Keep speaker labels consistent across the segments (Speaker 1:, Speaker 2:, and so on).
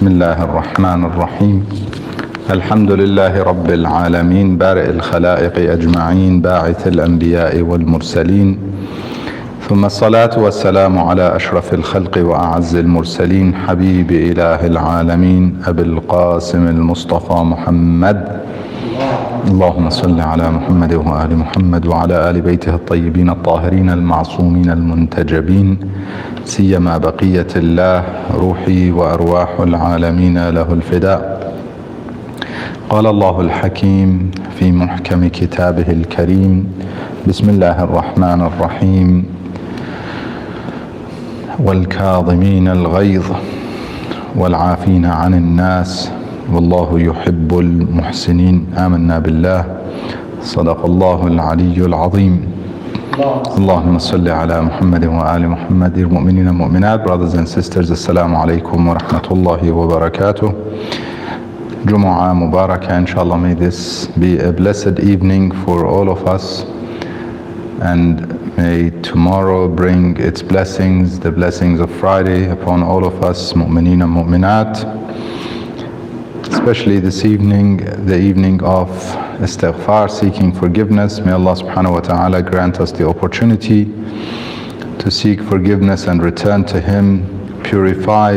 Speaker 1: بسم الله الرحمن الرحيم الحمد لله رب العالمين بارئ الخلائق أجمعين باعث الأنبياء والمرسلين ثم الصلاة والسلام على أشرف الخلق وأعز المرسلين حبيب إله العالمين أبي القاسم المصطفى محمد اللهم صل على محمد وآل محمد وعلى آل بيته الطيبين الطاهرين المعصومين المنتجبين سيما بقية الله روحي وأرواح العالمين له الفداء. قال الله الحكيم في محكم كتابه الكريم بسم الله الرحمن الرحيم والكاظمين الغيظ والعافين عن الناس والله يحب المحسنين. آمنا بالله صدق الله العلي العظيم. اللهم صل على محمد وآل محمد. Dear mu'minin and mu'minat, brothers and sisters, assalamu alaikum wa rahmatullahi wa barakatuh. Jumu'ah Mubarakah, inshallah. May this be a blessed evening for all of us, and may tomorrow bring its blessings, the blessings of Friday, upon all of us, mu'minin and mu'minat. Especially this evening, the evening of istighfar, seeking forgiveness. May Allah subhanahu wa ta'ala grant us the opportunity to seek forgiveness and return to Him, purify,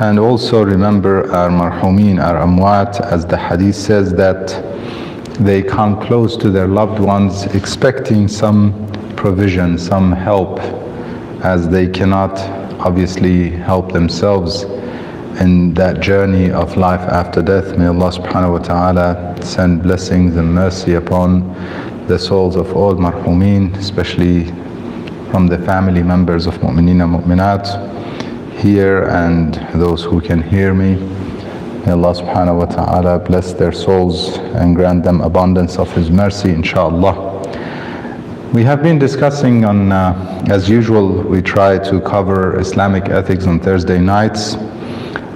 Speaker 1: and also remember our marhumeen, our amwat, as the hadith says, that they come close to their loved ones expecting some provision, some help, as they cannot obviously help themselves in that journey of life after death. May Allah subhanahu wa ta'ala send blessings and mercy upon the souls of all marhumeen, especially from the family members of mu'mineen and mu'minat here and those who can hear me. May Allah subhanahu wa ta'ala bless their souls and grant them abundance of His mercy, inshaAllah. We have been discussing on, as usual, we try to cover Islamic ethics on Thursday nights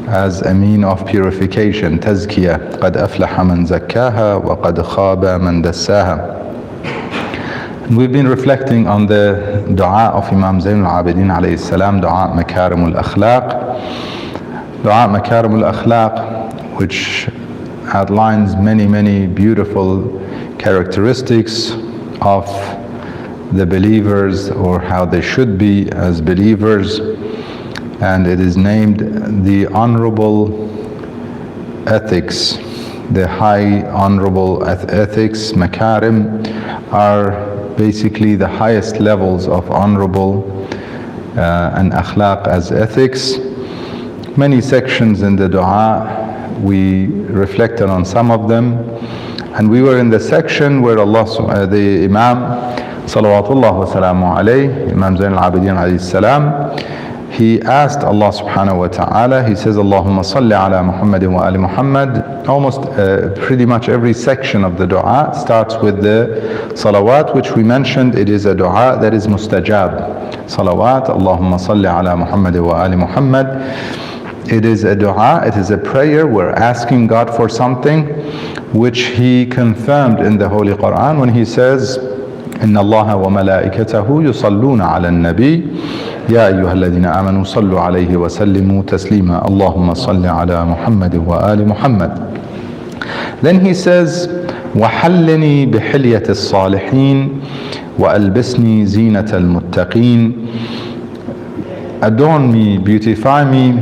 Speaker 1: as a mean of purification, tazkiyah. قَدْ أَفْلَحَ مَنْ زَكَّاهَا وَقَدْ خَابَ مَنْ دَسَّاهَا. We've been reflecting on the dua of Imam Zayn al-Abidin alayhi salam, dua Makarim al-Akhlaq. Dua Makarim al-Akhlaq, which outlines many beautiful characteristics of the believers, or how they should be as believers. And it is named the honorable ethics. The high honorable ethics, makarim, are basically the highest levels of honorable and akhlaq as ethics. Many sections in the dua, we reflected on some of them, and we were in the section where the Imam salawatullah wa salamu alayhi, Imam Zayn al-Abidin alayhi salam, he asked Allah subhanahu wa ta'ala, he says, Allahumma salli ala Muhammad wa ali Muhammad. Almost pretty much every section of the dua starts with the salawat, which we mentioned, it is a dua that is mustajab. Salawat, Allahumma salli ala Muhammad wa ali Muhammad. It is a dua, it is a prayer. We're asking God for something which He confirmed in the Holy Quran when He says, إن الله وملائكته يصلون على النبي يا أيها الذين آمنوا صلوا عليه وسلموا تسليما اللهم صل على محمد وآل محمد. Then He says, وحلني بحلية الصالحين وألبسني زينة المتقين. Adorn me, beautify me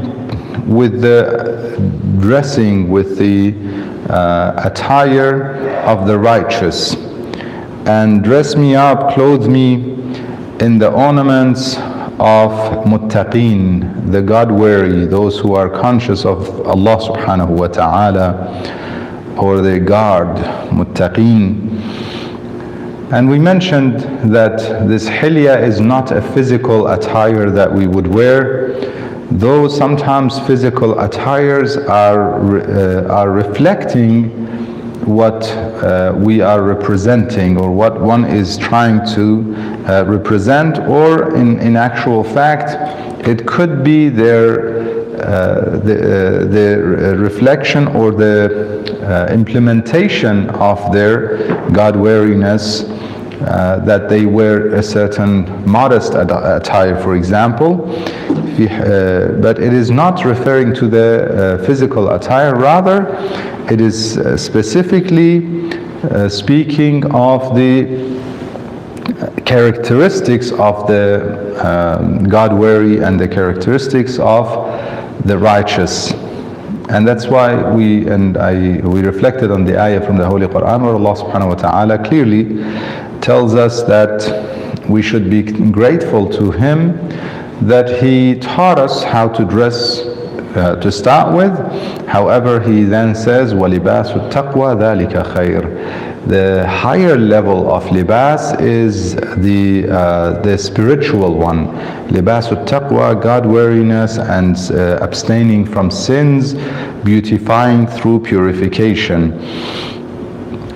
Speaker 1: with the dressing, with the attire of the righteous, and dress me up, clothe me in the ornaments of muttaqeen, the God-wary, those who are conscious of Allah subhanahu wa ta'ala, or they guard, muttaqeen. And we mentioned that this hilya is not a physical attire that we would wear, though sometimes physical attires are reflecting what we are representing, or what one is trying to represent, or in actual fact it could be their reflection or the implementation of their God-wariness, that they wear a certain modest attire. For example, but it is not referring to the physical attire. Rather, it is specifically speaking of the characteristics of the God-wary and the characteristics of the righteous. And that's why we reflected on the ayah from the Holy Quran where Allah subhanahu wa ta'ala clearly tells us that we should be grateful to Him that He taught us how to dress to start with. However, He then says, وَلِبَاسُ التَّقْوَى ذَلِكَ خَيْرٌ. The higher level of libas is the spiritual one. Libasul taqwa, God-wariness and abstaining from sins, beautifying through purification.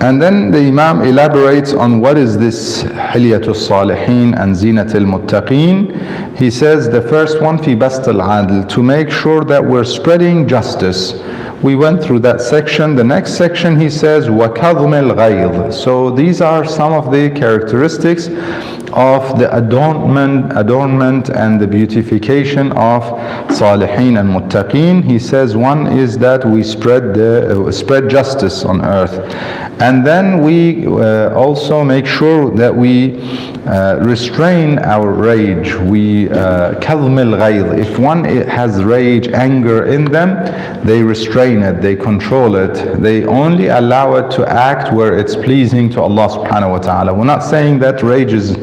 Speaker 1: And then the Imam elaborates on what is this Hilyatul Salihin and Zinatul Muttaqeen. He says the first one, fi bast al-adl, to make sure that we're spreading justice. We went through that section. The next section he says, وَكَظْمِ الْغَيْظِ. So these are some of the characteristics of the adornment and the beautification of Salihin and Muttaqeen. He says one is that we spread justice on earth. And then we also make sure that we restrain our rage. We كَظْمِ الْغَيْظِ. If one has rage, anger in them, they restrain it, they control it, they only allow it to act where it's pleasing to Allah subhanahu wa ta'ala. We're not saying that rage is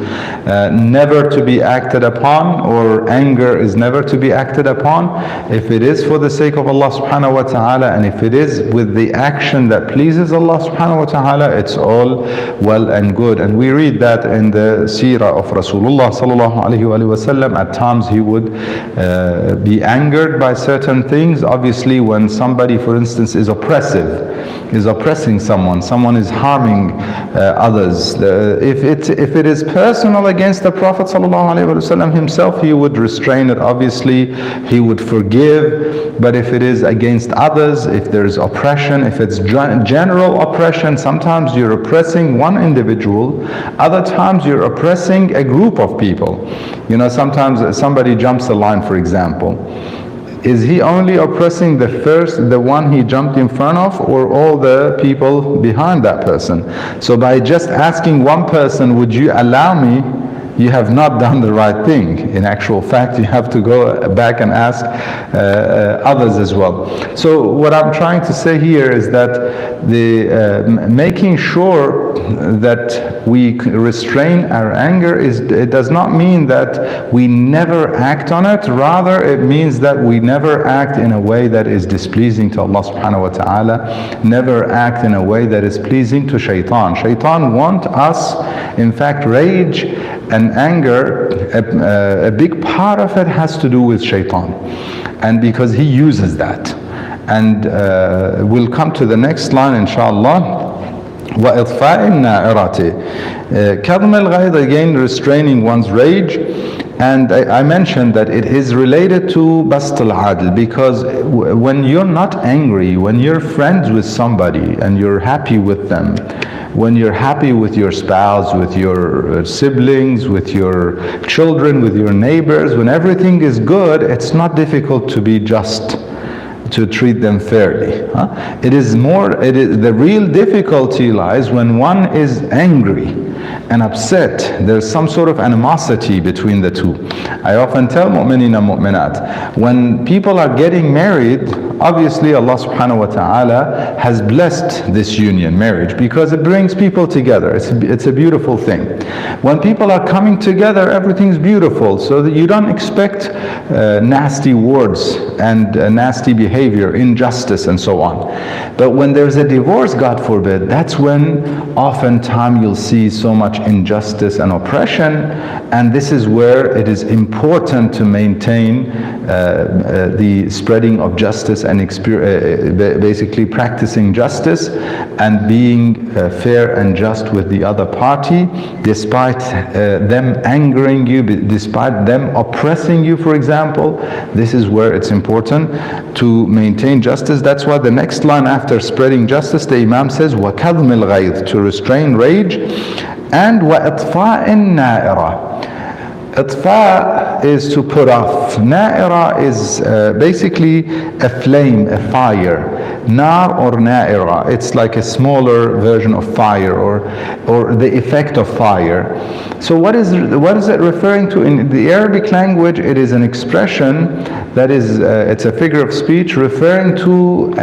Speaker 1: never to be acted upon or anger is never to be acted upon. If it is for the sake of Allah subhanahu wa ta'ala and if it is with the action that pleases Allah subhanahu wa ta'ala, it's all well and good. And we read that in the seerah of Rasulullah sallallahu alayhi wa sallam. At times he would be angered by certain things. Obviously when somebody, for instance, is oppressing someone is harming others, if it is personal against the Prophet ﷺ himself, he would restrain it. Obviously he would forgive. But if it is against others, if there's oppression, if it's general oppression, sometimes you're oppressing one individual, other times you're oppressing a group of people. You know, sometimes somebody jumps the line, for example. Is he only oppressing the one he jumped in front of, or all the people behind that person? So by just asking one person, would you allow me, you have not done the right thing. In actual fact, you have to go back and ask others as well. So what I'm trying to say here is that making sure that we restrain our anger, it does not mean that we never act on it. Rather, it means that we never act in a way that is displeasing to Allah subhanahu wa ta'ala, never act in a way that is pleasing to shaitan. Shaitan wants us, in fact, rage and anger, a big part of it has to do with shaitan, and because he uses that. And we'll come to the next line inshallah. وَإِطْفَاءِ النَّائِرَةِ. كَظْمِ الْغَيْظِ, again restraining one's rage. And I mentioned that it is related to bast al-adl, because when you're not angry, when you're friends with somebody and you're happy with them, when you're happy with your spouse, with your siblings, with your children, with your neighbors, when everything is good, it's not difficult to be just, to treat them fairly. The real difficulty lies when one is angry and upset. There's some sort of animosity between the two. I often tell mu'mineen and mu'minat, when people are getting married, obviously Allah subhanahu wa ta'ala has blessed this union, marriage, because it brings people together. It's a beautiful thing. When people are coming together, everything's beautiful, so that you don't expect nasty words and nasty behavior, injustice and so on. But when there's a divorce, God forbid, that's when oftentimes you'll see so much injustice and oppression. And this is where it is important to maintain the spreading of justice and basically practicing justice and being fair and just with the other party, despite them angering you, despite them oppressing you, for example. This is where it's important to maintain justice. That's why the next line after spreading justice, the Imam says, وَكَظْمِ الْغَيْظِ, to restrain rage, and وَإِطْفَاءِ النَّائِرَةِ. Itfa is to put off. Na'ira is basically a flame, a fire. Nar or na'ira, it's like a smaller version of fire, or the effect of fire. So what is it referring to? In the Arabic language, it is an expression that is, it's a figure of speech referring to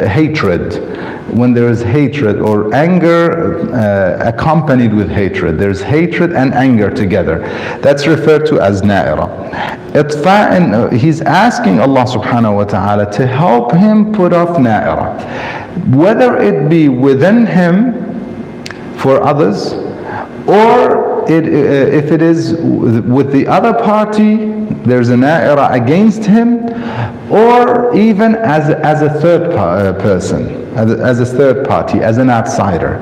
Speaker 1: hatred. When there is hatred or anger accompanied with hatred, there's hatred and anger together. That's referred to as na'ira. He's asking Allah subhanahu wa ta'ala to help him put off na'ira, whether it be within him for others, or if it is with the other party, there's a na'ira against him, or even as a third person, as a third party, as an outsider.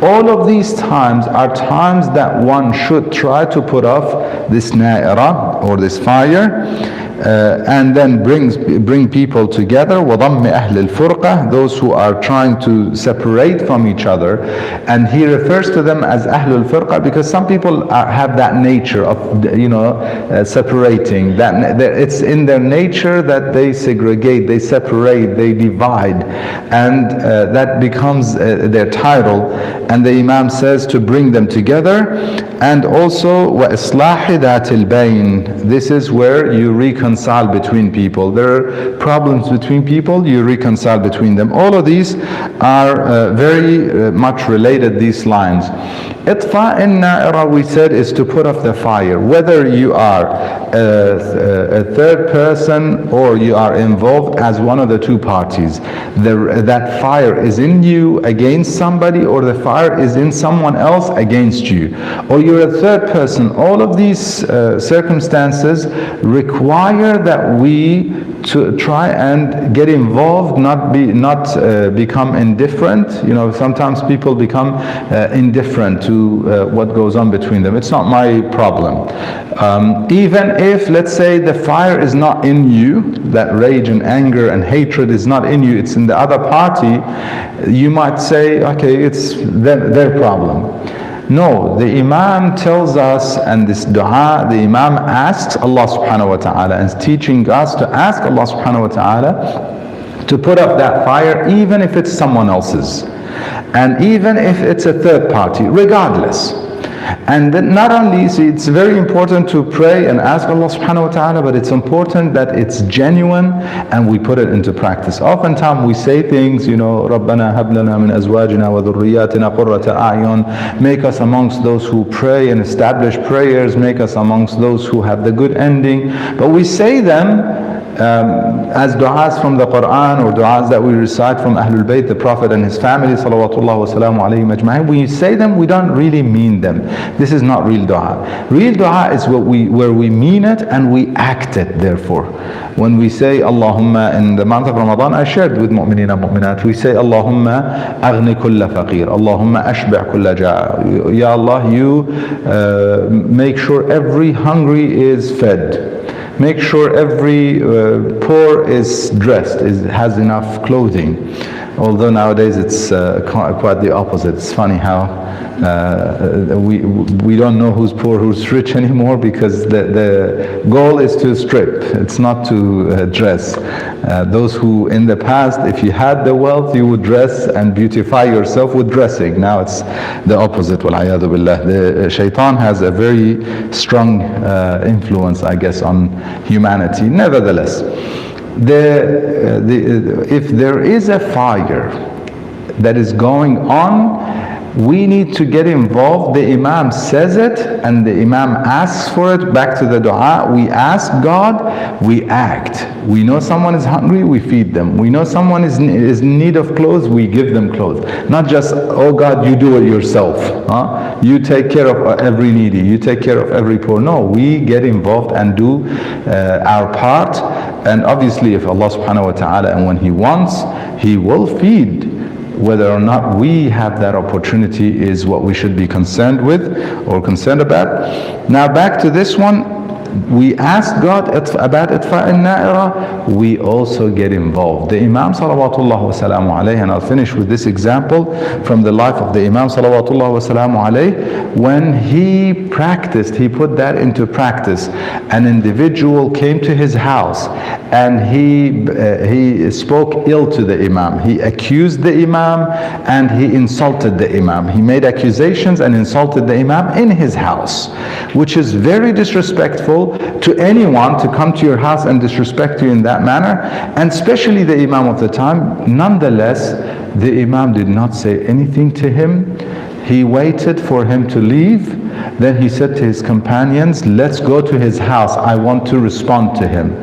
Speaker 1: All of these times are times that one should try to put off this na'ira or this fire, and then bring people together. وَضَمِّ أَهْلِ الْفُرْقَةِ, those who are trying to separate from each other. And he refers to them as أهل الفرقة because some people have that nature of, separating. That it's in their nature that they segregate, they separate, they divide, and that becomes their title. And the Imam says to bring them together. And also وَإِصْلَاحِ ذَاتِ الْبَيْنِ, this is where you reconcile between people. There are problems between people, you reconcile between them. All of these are very much related, these lines. Itfa in na'ira, we said, is to put off the fire. Whether you are a third person or you are involved as one of the two parties, that fire is in you against somebody, or the fire is in someone else against you, or you're a third person. All of these circumstances require that we to try and get involved, not become indifferent. Sometimes people become indifferent to what goes on between them. It's not my problem. Even if, let's say, the fire is not in you, that rage and anger and hatred is not in you, it's in the other party, you might say, okay, it's their problem. No, the Imam tells us, and this dua, the Imam asks Allah subhanahu wa ta'ala, and is teaching us to ask Allah subhanahu wa ta'ala to put up that fire, even if it's someone else's, and even if it's a third party, regardless. And then not only, see, it's very important to pray and ask Allah subhanahu wa ta'ala, but it's important that it's genuine and we put it into practice. Oftentimes we say things, رَبَّنَا هَبْ لَنَا مِنْ أَزْوَاجِنَا وَذُرِّيَّاتِنَا قُرَّةَ أَعْيُنٍ, make us amongst those who pray and establish prayers, make us amongst those who have the good ending. But we say them as du'as from the Quran, or du'as that we recite from Ahlul Bayt, the Prophet and his family, salawatullah wa salamu alayhim ajma'in. When we say them, we don't really mean them. This is not real du'a. Real du'a is where we mean it and we act it, therefore. When we say Allahumma, in the month of Ramadan, I shared with mu'mineen and mu'minat, we say Allahumma aghni kulla faqir, Allahumma ashbi' kulla ja'a. Ya Allah, you make sure every hungry is fed. Make sure every poor is dressed, has enough clothing. Although nowadays it's quite the opposite. It's funny how we don't know who's poor, who's rich anymore, because the goal is to strip. It's not to dress. Those who in the past, if you had the wealth, you would dress and beautify yourself with dressing. Now it's the opposite. Wal-'iyadhu billah. The shaitan has a very strong influence, I guess, on humanity. Nevertheless, if there is a fire that is going on, we need to get involved. The Imam says it, and the Imam asks for it. Back to the dua, we ask God, we act. We know someone is hungry, we feed them. We know someone is in need of clothes, we give them clothes. Not just, oh God, you do it yourself. You take care of every needy, you take care of every poor. No, we get involved and do our part. And obviously, if Allah subhanahu wa ta'ala, and when He wants, He will feed. Whether or not we have that opportunity is what we should be concerned with or concerned about. Now back to this one, we ask God about Itfa al-Na'ira, we also get involved. The Imam salawatullah wa salamu alayhi, and I'll finish with this example from the life of the Imam salawatullah wa salamu alayhi. When he practiced, he put that into practice. An individual came to his house and he spoke ill to the Imam. He accused the Imam and he insulted the Imam. He made accusations and insulted the Imam in his house, which is very disrespectful to anyone to come to your house and disrespect you in that manner, and especially the Imam of the time. Nonetheless, the Imam did not say anything to him. He waited for him to leave. Then he said to his companions, let's go to his house. I want to respond to him.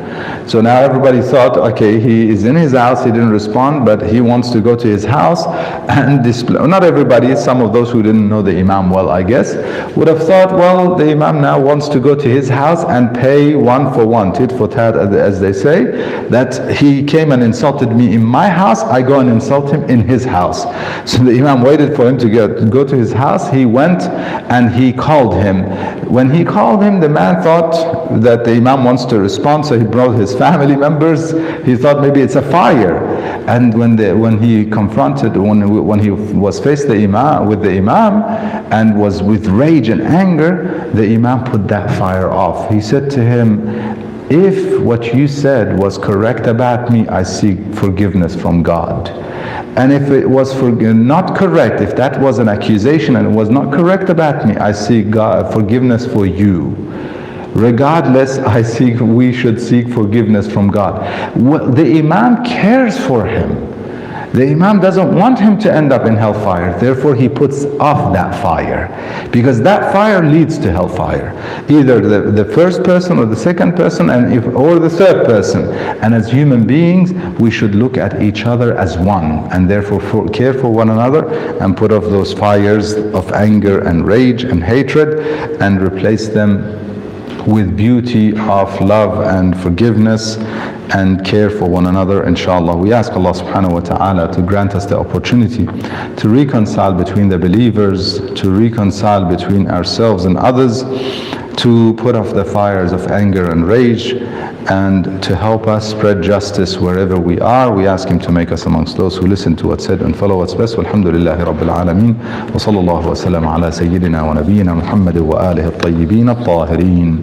Speaker 1: So now everybody thought, okay, he is in his house, he didn't respond, but he wants to go to his house and display. Not everybody, some of those who didn't know the Imam well, I guess, would have thought, well, the Imam now wants to go to his house and pay one for one, tit for tat, as they say, that he came and insulted me in my house, I go and insult him in his house. So the Imam waited for him to go to his house. He went and he called him. When he called him, the man thought that the Imam wants to respond, so he brought his family members. He thought maybe it's a fire. And when he confronted, when he was faced with the Imam and was with rage and anger, the Imam put that fire off. He said to him, if what you said was correct about me, I seek forgiveness from God. And if it was not correct, if that was an accusation and it was not correct about me, I seek forgiveness for you. Regardless, we should seek forgiveness from God. Well, the Imam cares for him. The Imam doesn't want him to end up in hellfire. Therefore, he puts off that fire, because that fire leads to hellfire. Either the first person or the second person, or the third person. And as human beings, we should look at each other as one, and therefore care for one another and put off those fires of anger and rage and hatred and replace them with beauty of love and forgiveness and care for one another, inshallah. We ask Allah subhanahu wa ta'ala to grant us the opportunity to reconcile between the believers, to reconcile between ourselves and others, to put off the fires of anger and rage, and to help us spread justice wherever we are. We ask Him to make us amongst those who listen to what's said and follow what's best. Walhamdulillahi Rabbil Alameen. Wa sallallahu wa sallam ala Sayyidina wa Nabiyyina Muhammad wa alihi at-tayyibin at-tahirin.